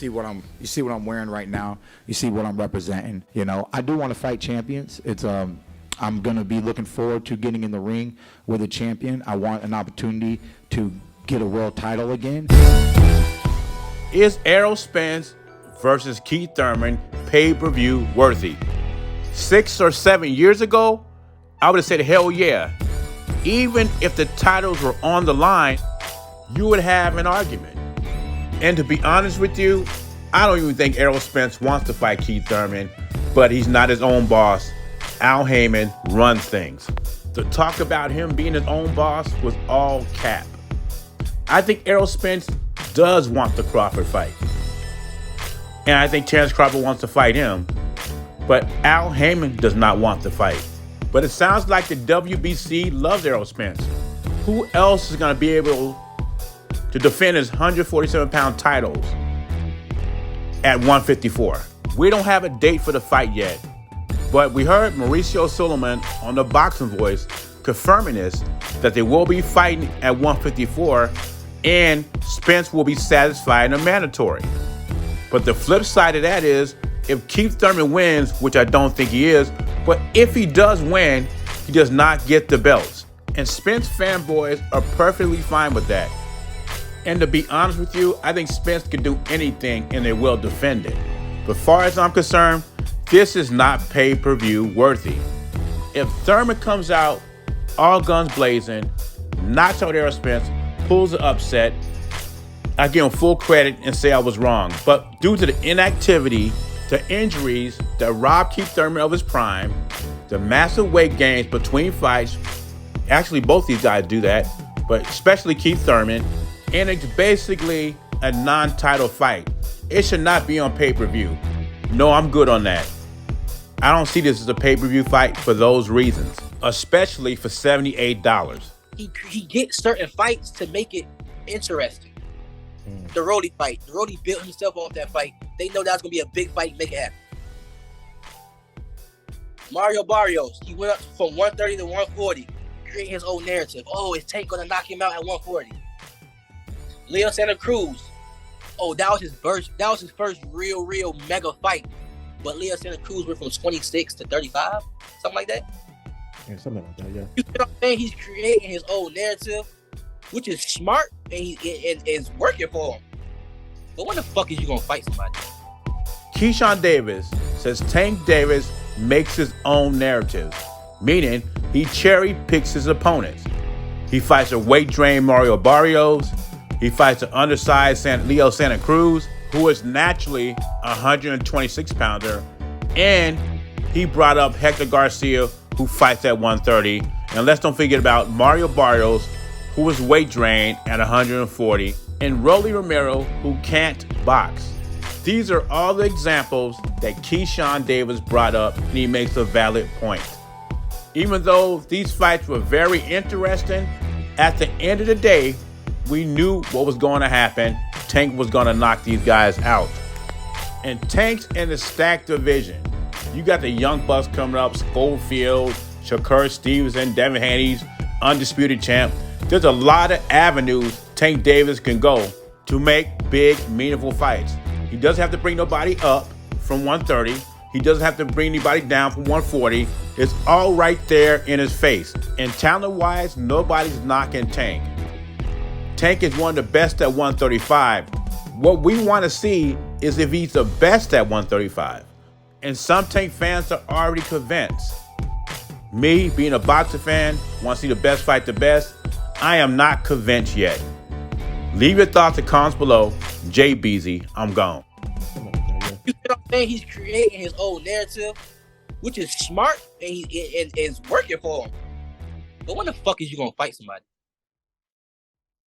You see what I'm wearing right now. You see what I'm representing. You know, I do want to fight champions. I'm gonna be looking forward to getting in the ring with a champion. I want an opportunity to get a world title again. Is Errol Spence versus Keith Thurman pay-per-view worthy? 6 or 7 years ago, I would have said hell yeah. Even if the titles were on the line, you would have an argument. And to be honest with you, I don't even think Errol Spence wants to fight Keith Thurman, but he's not his own boss. Al Heyman runs things. The talk about him being his own boss was all cap. I think Errol Spence does want the Crawford fight. And I think Terrence Crawford wants to fight him. But Al Heyman does not want the fight. But it sounds like the WBC loves Errol Spence. Who else is going to be able to defend his 147-pound titles at 154? We don't have a date for the fight yet. But we heard Mauricio Suleiman on the Boxing Voice confirming this, that they will be fighting at 154 and Spence will be satisfied in a mandatory. But the flip side of that is, if Keith Thurman wins, which I don't think he is, but if he does win, he does not get the belts. And Spence fanboys are perfectly fine with that. And to be honest with you, I think Spence can do anything and they will defend it. But as far as I'm concerned, this is not pay-per-view worthy. If Thurman comes out all guns blazing, knocks out Errol Spence, pulls the upset, I give him full credit and say I was wrong. But due to the inactivity, the injuries that robbed Keith Thurman of his prime, the massive weight gains between fights, actually both these guys do that, but especially Keith Thurman, and it's basically a non-title fight. It should not be on pay-per-view. No, I'm good on that. I don't see this as a pay-per-view fight for those reasons, especially for $78. He gets certain fights to make it interesting. The Roddy fight. The Roddy built himself off that fight. They know that's going to be a big fight. Make it happen. Mario Barrios, he went up from 130 to 140. Create his own narrative. Oh, is Tank going to knock him out at 140? Leo Santa Cruz. Oh, that was his first real mega fight. But Leo Santa Cruz went from 26 to 35, something like that. Yeah, something like that, yeah. You know what I'm saying? He's creating his own narrative, which is smart and it's working for him. But when the fuck is you gonna fight somebody? Keyshawn Davis says Tank Davis makes his own narrative, meaning he cherry picks his opponents. He fights a weight drained Mario Barrios. He fights an undersized Leo Santa Cruz, who is naturally a 126-pounder. And he brought up Hector Garcia, who fights at 130. And let's don't forget about Mario Barrios, who was weight drained at 140. And Rolly Romero, who can't box. These are all the examples that Keyshawn Davis brought up, and he makes a valid point. Even though these fights were very interesting, at the end of the day, we knew what was going to happen. Tank was going to knock these guys out. And Tank's in the stacked division. You got the Young Bucks coming up, Schofield, Shakur Stevenson, Devin Haney's undisputed champ. There's a lot of avenues Tank Davis can go to make big, meaningful fights. He doesn't have to bring nobody up from 130. He doesn't have to bring anybody down from 140. It's all right there in his face. And talent-wise, nobody's knocking Tank. Tank is one of the best at 135. What we want to see is if he's the best at 135. And some Tank fans are already convinced. Me, being a boxer fan, want to see the best fight the best. I am not convinced yet. Leave your thoughts and comments below. Jay Beezy, I'm gone. You know what I'm saying? He's creating his own narrative, which is smart and it's working for him. But when the fuck is you gonna fight somebody?